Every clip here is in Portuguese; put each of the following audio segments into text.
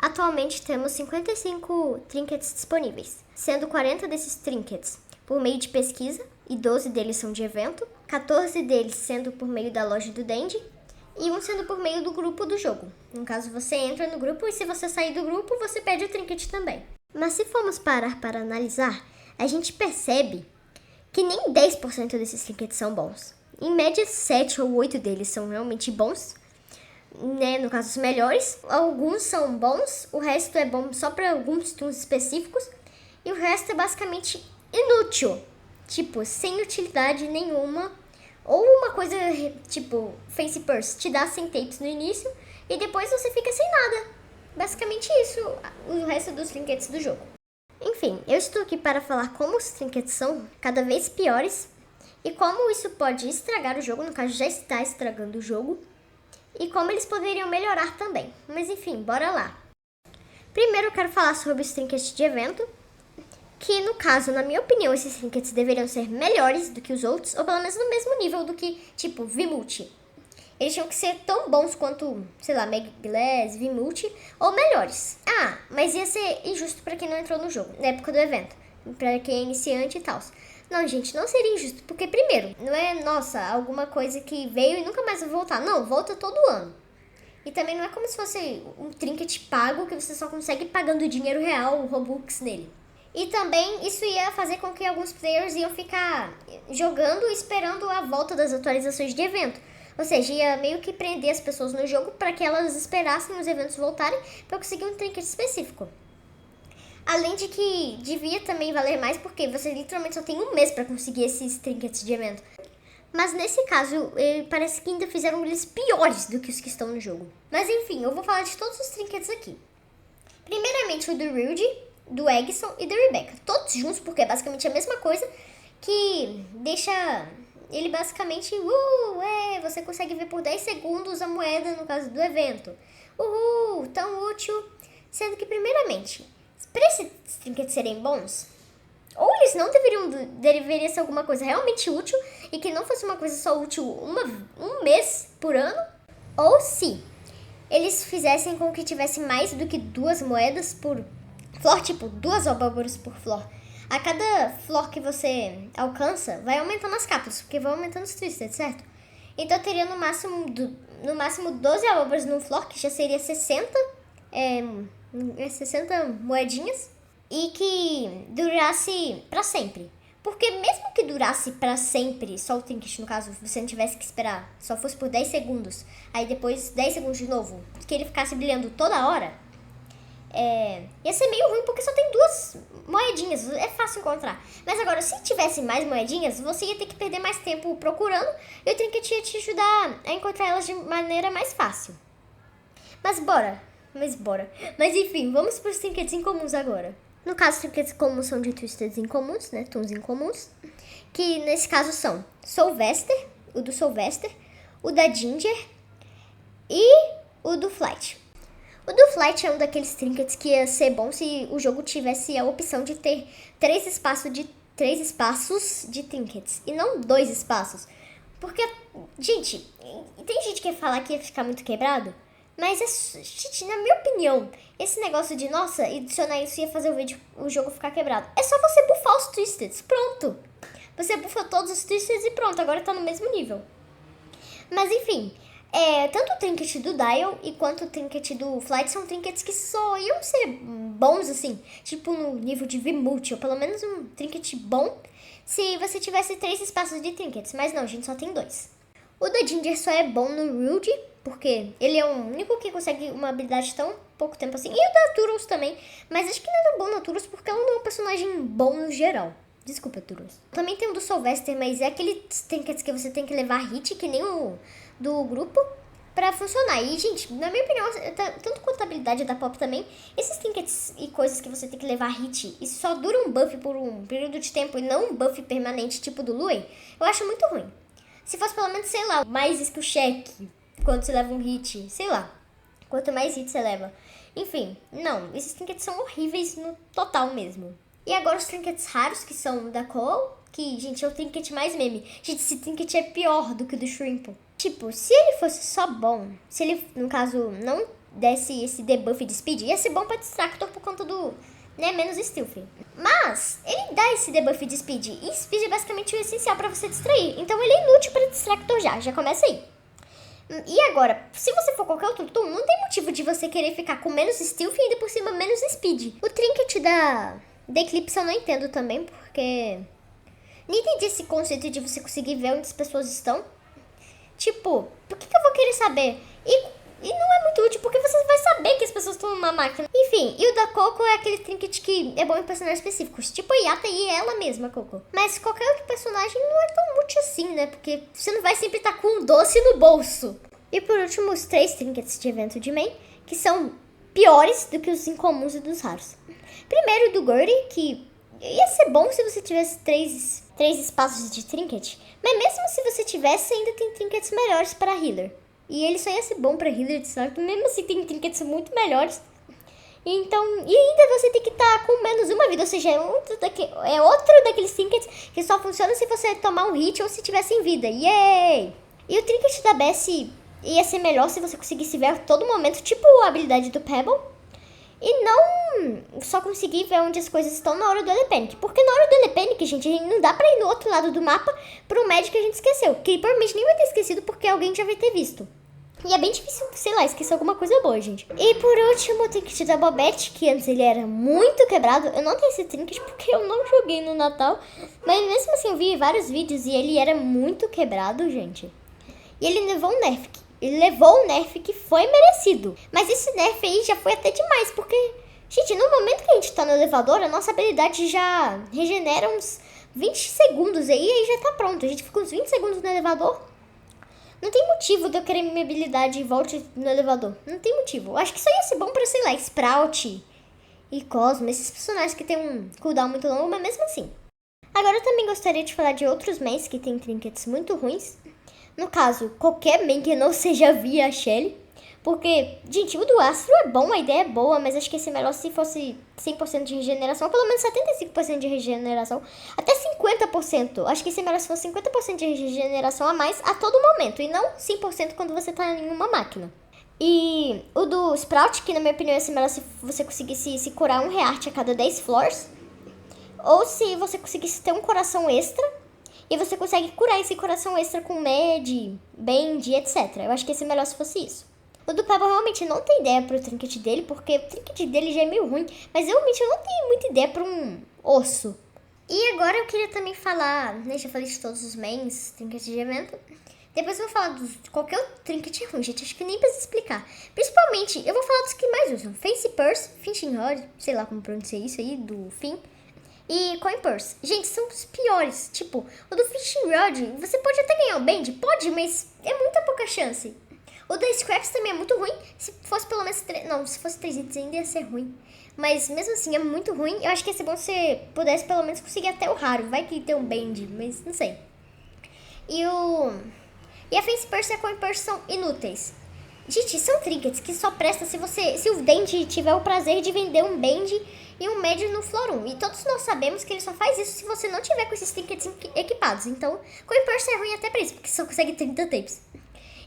Atualmente temos 55 trinkets disponíveis, sendo 40 desses trinkets por meio de pesquisa e 12 deles são de evento, 14 deles sendo por meio da loja do Dandy e um sendo por meio do grupo do jogo. No caso, você entra no grupo e se você sair do grupo, você perde o trinket também. Mas se formos parar para analisar, a gente percebe que nem 10% desses trinkets são bons. Em média, 7 ou 8 deles são realmente bons, né, no caso os melhores. Alguns são bons, o resto é bom só para alguns tunes específicos e o resto é basicamente inútil, tipo, sem utilidade nenhuma, ou uma coisa tipo Fancy Purse, te dá 100 tapes no início e depois você fica sem nada. Basicamente isso, o resto dos trinkets do jogo. Enfim, eu estou aqui para falar como os trinkets são cada vez piores e como isso pode estragar o jogo, no caso já está estragando o jogo, e como eles poderiam melhorar também. Mas enfim, bora lá. Primeiro eu quero falar sobre os trinkets de evento, que no caso, na minha opinião, esses trinkets deveriam ser melhores do que os outros, ou pelo menos no mesmo nível do que, tipo, V-Multi. Eles tinham que ser tão bons quanto, sei lá, Mag Glass, V-Multi, ou melhores. Ah, mas ia ser injusto pra quem não entrou no jogo, na época do evento, pra quem é iniciante e tal. Não, gente, não seria injusto, porque primeiro, não é, nossa, alguma coisa que veio e nunca mais vai voltar. Não, volta todo ano. E também não é como se fosse um trinket pago que você só consegue pagando dinheiro real, Robux nele. E também isso ia fazer com que alguns players iam ficar jogando esperando a volta das atualizações de evento. Ou seja, ia meio que prender as pessoas no jogo para que elas esperassem os eventos voltarem para conseguir um trinket específico. Além de que devia também valer mais porque você literalmente só tem um mês para conseguir esses trinkets de evento. Mas nesse caso, parece que ainda fizeram eles piores do que os que estão no jogo. Mas enfim, eu vou falar de todos os trinkets aqui. Primeiramente o do Rudy, do Eggson e da Rebecca. Todos juntos, porque é basicamente a mesma coisa, que deixa ele basicamente... você consegue ver por 10 segundos a moeda no caso do evento. Tão útil. Sendo que primeiramente, para esses trinkets serem bons, ou eles não deveria ser alguma coisa realmente útil e que não fosse uma coisa só útil um mês por ano, ou se eles fizessem com que tivesse mais do que 2 moedas por flor, tipo 2 abóboras por flor. A cada flor que você alcança, vai aumentando as cápsulas, porque vai aumentando os twisted, certo? Então teria no máximo 12 abóboras num flor, que já seria 60 moedinhas, e que durasse pra sempre. Porque mesmo que durasse pra sempre, só o trinket, no caso, você não tivesse que esperar, só fosse por 10 segundos, aí depois 10 segundos de novo, que ele ficasse brilhando toda hora, ia ser meio ruim porque só tem 2 moedinhas, é fácil encontrar. Mas agora, se tivesse mais moedinhas, você ia ter que perder mais tempo procurando e o trinket ia te ajudar a encontrar elas de maneira mais fácil. Mas enfim, vamos para os trinkets incomuns agora. No caso, os trinkets comuns são de twisted incomuns, né, tons incomuns, que nesse caso são Sylvester, o do Sylvester, o da Ginger e o do Flight. O do Flight é um daqueles trinkets que ia ser bom se o jogo tivesse a opção de ter 3 espaços de trinkets e não 2 espaços. Porque, gente, tem gente que ia falar que ia ficar muito quebrado, mas, gente, na minha opinião, esse negócio de, nossa, adicionar isso ia fazer o jogo ficar quebrado. É só você buffar os twisteds, pronto. Você buffa todos os twisteds e pronto, agora tá no mesmo nível. Mas, enfim... tanto o trinket do Dial e quanto o trinket do Flight são trinkets que só iam ser bons, assim, tipo no nível de V-Multi, ou pelo menos um trinket bom, se você tivesse 3 espaços de trinkets. Mas não, a gente só tem 2. O da Ginger só é bom no Rudy, porque ele é o único que consegue uma habilidade tão pouco tempo assim. E o da Turtles também, mas acho que não é tão bom na Turtles porque ela não é um personagem bom no geral. Desculpa, Turtles. Também tem o do Sylvester, mas é aquele trinkets que você tem que levar hit, que nem o do grupo, pra funcionar. E, gente, na minha opinião, tanto quanto a habilidade da Pop também, esses trinkets e coisas que você tem que levar hit e só dura um buff por um período de tempo e não um buff permanente tipo do Louie, eu acho muito ruim. Se fosse pelo menos, sei lá, mais skill check quando você leva um hit, sei lá, quanto mais hit você leva. Enfim, não, esses trinkets são horríveis no total mesmo. E agora os trinkets raros, que são da Cole, que, gente, é o trinket mais meme. Gente, esse trinket é pior do que o do Shrimp. Tipo, se ele fosse só bom, se ele, no caso, não desse esse debuff de speed, ia ser bom pra Distractor por conta do, né, menos stealth. Mas ele dá esse debuff de speed, e speed é basicamente o essencial pra você distrair. Então ele é inútil pra Distractor já começa aí. E agora, se você for qualquer outro tool, não tem motivo de você querer ficar com menos stealth e ainda por cima menos speed. O trinket da Eclipse eu não entendo também, porque nem entendi esse conceito de você conseguir ver onde as pessoas estão. Tipo, por que eu vou querer saber? E não é muito útil, porque você vai saber que as pessoas estão numa máquina. Enfim, e o da Coco é aquele trinket que é bom em personagens específicos, tipo a Yata e ela mesma, Coco. Mas qualquer outro personagem não é tão útil assim, né? Porque você não vai sempre estar com um doce no bolso. E por último, os 3 trinkets de evento de main, que são piores do que os incomuns e dos raros. Primeiro, do Gurdy, que ia ser bom se você tivesse 3 espaços de trinket, mas mesmo se você tivesse, ainda tem trinkets melhores para healer. E ele só ia ser bom pra healer de Distractor, mesmo assim tem trinkets muito melhores. Então, e ainda você tem que estar com menos uma vida, ou seja, é outro daqueles trinkets que só funciona se você tomar um hit ou se tiver sem vida. Yay! E o trinket da Bessie ia ser melhor se você conseguisse ver a todo momento, tipo a habilidade do Pebble. E não só conseguir ver onde as coisas estão na hora do Elepanic. Porque na hora do Elepanic, gente, não dá pra ir no outro lado do mapa pro Magic que a gente esqueceu. Que provavelmente nem vai ter esquecido porque alguém já vai ter visto. E é bem difícil, sei lá, esquecer alguma coisa boa, gente. E por último, o trinket da Bobette, que antes ele era muito quebrado. Eu não tenho esse trinket porque eu não joguei no Natal. Mas mesmo assim, eu vi vários vídeos e ele era muito quebrado, gente. E ele levou um nerf. Ele levou um nerf que foi merecido. Mas esse nerf aí já foi até demais, porque, gente, no momento que a gente tá no elevador, a nossa habilidade já regenera uns 20 segundos aí, e aí já tá pronto. A gente fica uns 20 segundos no elevador. Não tem motivo de eu querer minha habilidade e volte no elevador. Não tem motivo. Eu acho que isso ia ser bom pra, sei lá, Sprout e Cosmo, esses personagens que tem um cooldown muito longo, mas mesmo assim. Agora eu também gostaria de falar de outros mains que tem trinkets muito ruins. No caso, qualquer main que não seja via Shelly. Porque, gente, o do Astro é bom, a ideia é boa, mas acho que ia ser melhor se fosse 100% de regeneração, ou pelo menos 75% de regeneração, até 50%. Acho que ia ser melhor se fosse 50% de regeneração a mais a todo momento, e não 100% quando você tá em uma máquina. E o do Sprout, que na minha opinião ia ser melhor se você conseguisse se curar um reart a cada 10 floors, ou se você conseguisse ter um coração extra, e você consegue curar esse coração extra com Med, Bend, etc. Eu acho que ia ser melhor se fosse isso. O do Pebble realmente não tem ideia pro trinket dele, porque o trinket dele já é meio ruim. Mas realmente eu não tenho muita ideia pra um osso. E agora eu queria também falar, né, já falei de todos os mains, trinket de evento. Depois eu vou falar de qualquer outro trinket ruim, gente, acho que nem precisa explicar. Principalmente, eu vou falar dos que mais usam. Face Purse, Fishing Rod, sei lá como pronunciar isso aí, do fim. E Coin Purse. Gente, são os piores. Tipo, o do Fishing Rod, você pode até ganhar o Bend? Pode, mas é muita pouca chance. O da Scraps também é muito ruim. Se fosse pelo menos... Não, se fosse 3 itens ainda ia ser ruim. Mas mesmo assim é muito ruim. Eu acho que ia ser bom se você pudesse pelo menos conseguir até o raro. Vai que tem um Bend, mas não sei. E a Face Purse e a Coin Purse são inúteis. Gente, são trinkets que só presta se o Dende tiver o prazer de vender um Bend e um Med no Floor 1. E todos nós sabemos que ele só faz isso se você não tiver com esses trinkets equipados. Então, Coin Purse é ruim até pra isso, porque só consegue 30 tapes.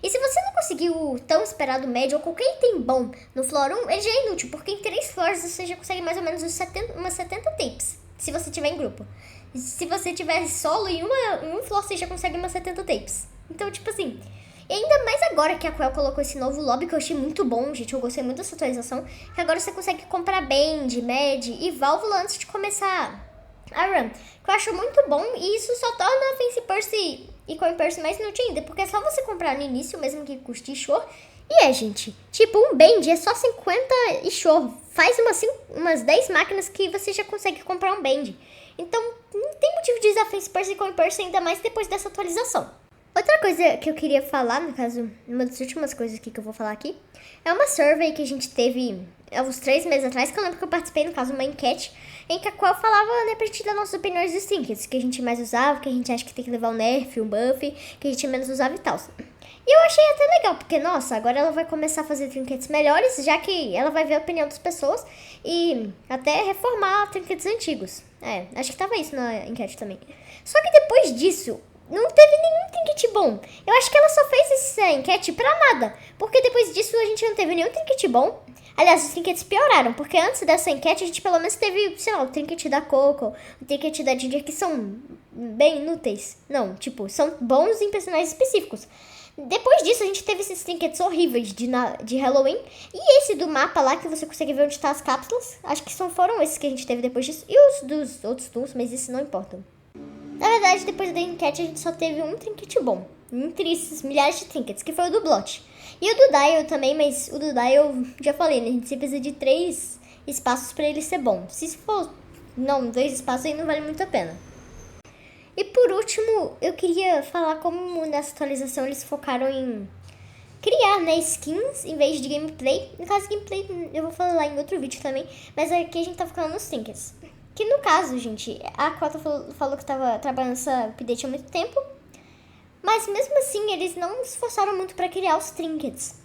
E se você não conseguir o tão esperado médio ou qualquer item bom no Floor 1, ele já é inútil, porque em 3 floors você já consegue mais ou menos umas 70 tapes, se você tiver em grupo. E se você tiver solo, em um floor você já consegue umas 70 tapes. Então, tipo assim... E ainda mais agora que a Quell colocou esse novo lobby, que eu achei muito bom, gente, eu gostei muito dessa atualização, que agora você consegue comprar Bend, Med e Válvula antes de começar a run, que eu acho muito bom, e isso só torna a Fancy Purse e Coin Purse mais inútil ainda, porque é só você comprar no início, mesmo que custe Ishore. E gente, tipo, um Bend é só 50 Ishore, faz umas 10 máquinas que você já consegue comprar um Bend. Então, não tem motivo de usar Fancy Purse e Coin Purse ainda mais depois dessa atualização. Outra coisa que eu queria falar, no caso, uma das últimas coisas que eu vou falar aqui, é uma survey que a gente teve há uns 3 meses atrás, que eu lembro que eu participei, no caso, uma enquete, em que a qual falava, né, pra gente dar nossas opiniões dos trinkets, que a gente mais usava, que a gente acha que tem que levar um nerf, um buff, que a gente menos usava e tal. E eu achei até legal, porque, nossa, agora ela vai começar a fazer trinkets melhores, já que ela vai ver a opinião das pessoas e até reformar trinkets antigos. Acho que tava isso na enquete também. Só que depois disso, não teve nenhum trinket bom. Eu acho que ela só fez essa enquete pra nada, porque depois disso a gente não teve nenhum trinket bom. Aliás, os trinkets pioraram, porque antes dessa enquete a gente pelo menos teve, sei lá, o trinket da Coco, o trinket da Ginger, que são bem inúteis. Não, tipo, são bons em personagens específicos. Depois disso, a gente teve esses trinkets horríveis de Halloween. E esse do mapa lá, que você consegue ver onde tá as cápsulas. Acho que foram esses que a gente teve depois disso. E os dos outros tools, mas isso não importa. Na verdade, depois da enquete, a gente só teve um trinket bom. Entre esses milhares de trinkets, que foi o do Blot. E o do Dial também, mas o do Dial, já falei, né? A gente precisa de 3 espaços pra ele ser bom. Se for, não, 2 espaços aí não vale muito a pena. E por último, eu queria falar como nessa atualização eles focaram em criar, né, skins em vez de gameplay. No caso, gameplay eu vou falar em outro vídeo também, mas aqui a gente tá focando nos trinkets. Que no caso, gente, a Cota falou que tava trabalhando nessa update há muito tempo, mas mesmo assim eles não se esforçaram muito pra criar os trinkets.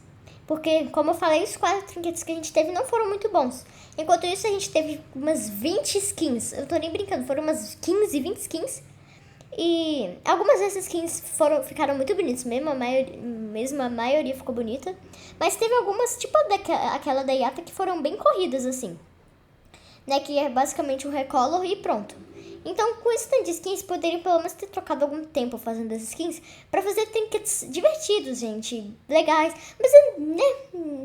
Porque, como eu falei, os 4 trinkets que a gente teve não foram muito bons. Enquanto isso, a gente teve umas 20 skins. Eu tô nem brincando, foram umas 15, 20 skins. E algumas dessas skins ficaram muito bonitas mesmo, a maioria ficou bonita. Mas teve algumas, tipo aquela da Yata, que foram bem corridas, assim. Né, que é basicamente um recolor e pronto. Então, com esse tanto de skins, poderiam pelo menos ter trocado algum tempo fazendo as skins pra fazer trinkets divertidos, gente. Legais, mas, né,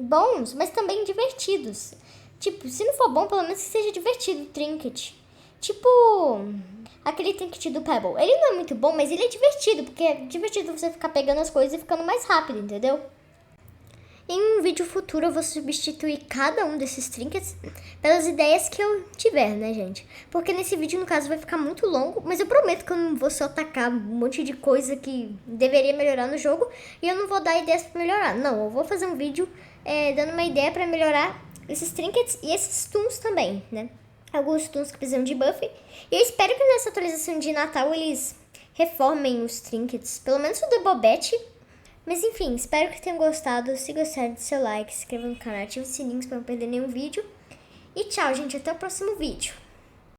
bons, mas também divertidos. Tipo, se não for bom, pelo menos que seja divertido o trinket. Tipo, aquele trinket do Pebble. Ele não é muito bom, mas ele é divertido, porque é divertido você ficar pegando as coisas e ficando mais rápido, entendeu? Em um vídeo futuro eu vou substituir cada um desses trinkets pelas ideias que eu tiver, né, gente? Porque nesse vídeo, no caso, vai ficar muito longo, mas eu prometo que eu não vou só atacar um monte de coisa que deveria melhorar no jogo e eu não vou dar ideias pra melhorar. Não, eu vou fazer um vídeo dando uma ideia pra melhorar esses trinkets e esses stuns também, né? Alguns stuns que precisam de buff. E eu espero que nessa atualização de Natal eles reformem os trinkets, pelo menos o da Bobette. Mas enfim, espero que tenham gostado. Se gostaram, dê seu like, se inscreva no canal, ative os sininhos para não perder nenhum vídeo. E tchau, gente. Até o próximo vídeo.